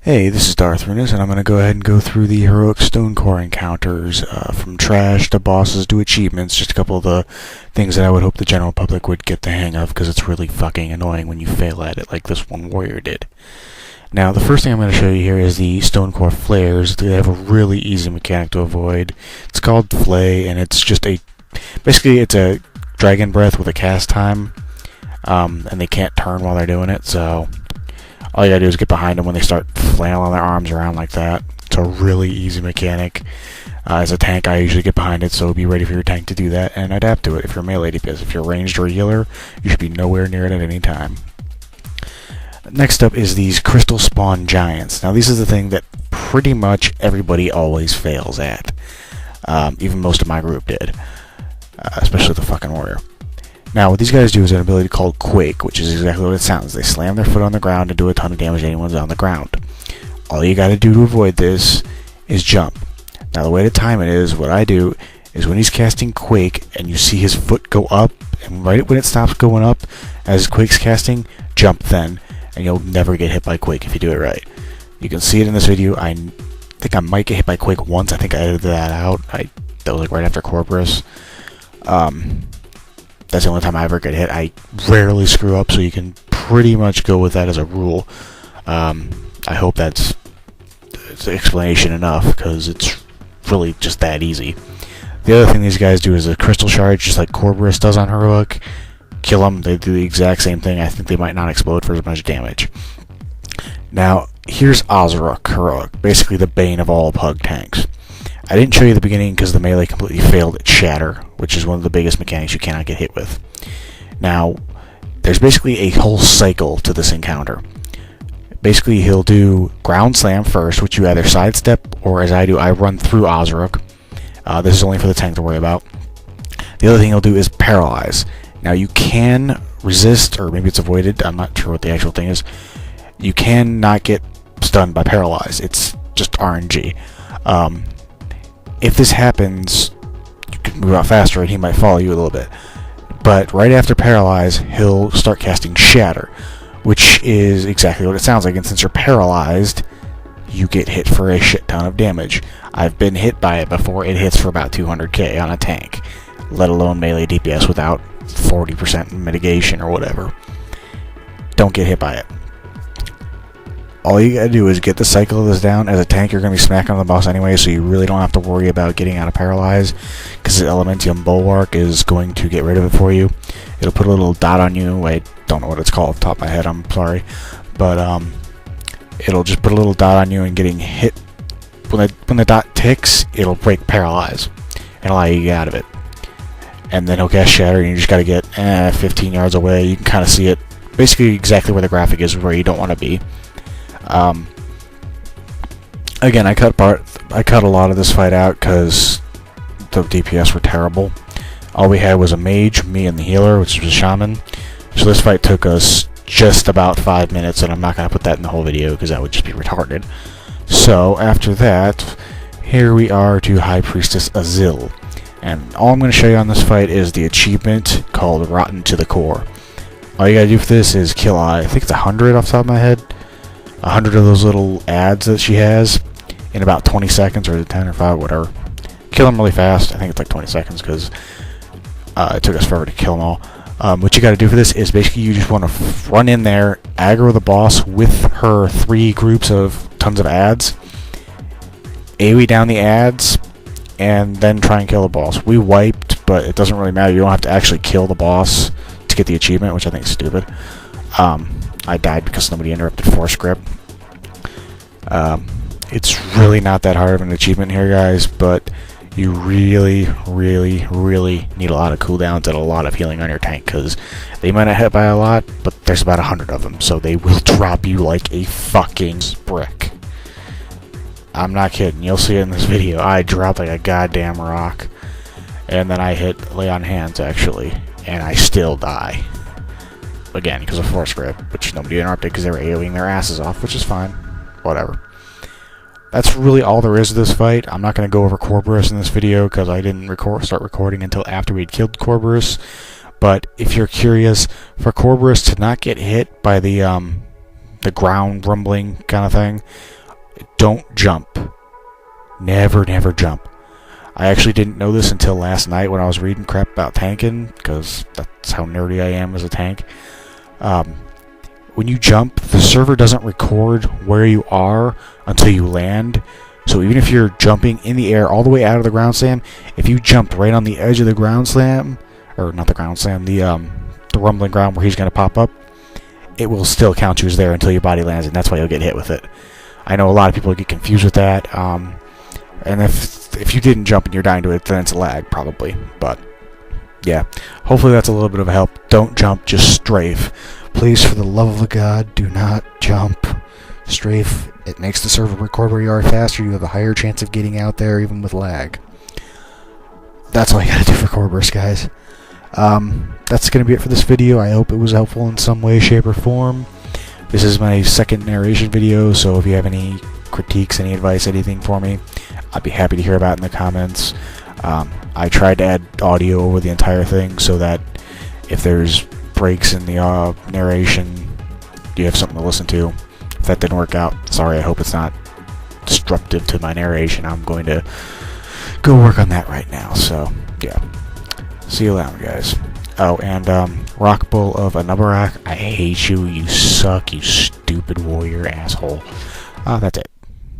Hey, this is darthruneis, and I'm going to go ahead and go through the Heroic Stonecore encounters, from trash to bosses to achievements, just a couple of the things that I would hope the general public would get the hang of, because it's really fucking annoying when you fail at it like this one warrior did. Now, the first thing I'm going to show you here is the Stonecore flares. They have a really easy mechanic to avoid. It's called Flay, and it's just basically it's a dragon breath with a cast time, and they can't turn while they're doing it, so all you gotta do is get behind them when they start flailing their arms around like that. It's a really easy mechanic. As a tank, I usually get behind it, so be ready for your tank to do that and adapt to it. If you're melee DPS, if you're ranged or healer, you should be nowhere near it at any time. Next up is these crystal spawn giants. Now, this is the thing that pretty much everybody always fails at. Even most of my group did, especially the fucking warrior. Now, what these guys do is an ability called Quake, which is exactly what it sounds. They slam their foot on the ground and do a ton of damage to anyone on the ground. All you gotta do to avoid this is jump. Now, the way to time it is, what I do is when he's casting Quake and you see his foot go up, and right when it stops going up as Quake's casting, jump then, and you'll never get hit by Quake if you do it right. You can see it in this video. I think I might get hit by Quake once. I think I edited that out. That was like right after Corborus. That's the only time I ever get hit. I rarely screw up, so you can pretty much go with that as a rule. I hope that's explanation enough, because it's really just that easy. The other thing these guys do is a crystal charge, just like Corborus does on Heroic. Kill them, they do the exact same thing. I think they might not explode for as much damage. Now, here's Ozruk Heroic, basically the bane of all pug tanks. I didn't show you the beginning because the melee completely failed at Shatter, which is one of the biggest mechanics you cannot get hit with. Now, there's basically a whole cycle to this encounter. Basically, he'll do Ground Slam first, which you either sidestep, or as I do, I run through Ozruk. This is only for the tank to worry about. The other thing he'll do is Paralyze. Now, you can resist, or maybe it's avoided, I'm not sure what the actual thing is. You can not get stunned by Paralyze. It's just RNG. If this happens, you can move out faster and he might follow you a little bit. But right after Paralyze, he'll start casting Shatter, which is exactly what it sounds like. And since you're paralyzed, you get hit for a shit ton of damage. I've been hit by it before. It hits for about 200k on a tank, let alone melee DPS without 40% mitigation or whatever. Don't get hit by it. All you gotta do is get the cycle of this down. As a tank, you're gonna be smacking on the boss anyway, so you really don't have to worry about getting out of Paralyze, because the Elementium Bulwark is going to get rid of it for you. It'll put a little dot on you. I don't know what it's called off the top of my head, I'm sorry. But it'll just put a little dot on you, and getting hit, when the dot ticks, it'll break Paralyze and allow you to get out of it. And then he'll cast Shatter, and you just gotta get 15 yards away. You can kind of see it, basically exactly where the graphic is, where you don't want to be. Again, I cut a lot of this fight out because the DPS were terrible. All we had was a mage, me, and the healer, which was a shaman. So this fight took us just about 5 minutes, and I'm not going to put that in the whole video because that would just be retarded. So after that, here we are to High Priestess Azil. And all I'm going to show you on this fight is the achievement called Rotten to the Core. All you got to do for this is kill, I think it's 100 off the top of my head. 100 of those little ads that she has in about 20 seconds, or 10 or 5, whatever. Kill them really fast. I think it's like 20 seconds because it took us forever to kill them all. What you got to do for this is basically you just want to run in there, aggro the boss with her 3 groups of tons of ads, AoE down the ads, and then try and kill the boss. We wiped, but it doesn't really matter. You don't have to actually kill the boss to get the achievement, which I think is stupid. I died because somebody interrupted force grip. It's really not that hard of an achievement here, guys, but you really, really, really need a lot of cooldowns and a lot of healing on your tank, because they might not hit by a lot, but there's about 100 of them, so they will drop you like a fucking brick. I'm not kidding. You'll see it in this video. I dropped like a goddamn rock, and then I hit lay on hands, actually, and I still die. Again, because of force grip, which nobody interrupted because they were AoEing their asses off, which is fine. Whatever. That's really all there is to this fight. I'm not going to go over Corborus in this video because I didn't start recording until after we'd killed Corborus. But if you're curious, for Corborus to not get hit by the the ground rumbling kind of thing, don't jump. Never jump. I actually didn't know this until last night when I was reading crap about tanking, because that's how nerdy I am as a tank. When you jump, the server doesn't record where you are until you land. So even if you're jumping in the air all the way out of the ground slam, if you jumped right on the edge of the ground slam, or not the ground slam, the rumbling ground where he's going to pop up, it will still count you as there until your body lands, and that's why you'll get hit with it. I know a lot of people get confused with that, and if you didn't jump and you're dying to it, then it's a lag, probably. But, yeah, hopefully that's a little bit of a help. Don't jump, just strafe. Please, for the love of God, do not jump. Strafe. It makes the server record where you are faster. You have a higher chance of getting out there, even with lag. That's all I gotta do for Corborus, guys. That's gonna be it for this video. I hope it was helpful in some way, shape, or form. This is my second narration video, so if you have any critiques, any advice, anything for me, I'd be happy to hear about it in the comments. I tried to add audio over the entire thing so that if there's breaks in the narration, you have something to listen to. If that didn't work out, sorry, I hope it's not disruptive to my narration. I'm going to go work on that right now, so yeah. See you later, guys. Oh, and Rock Bull of Anubarak, I hate you, you suck, you stupid warrior asshole. That's it.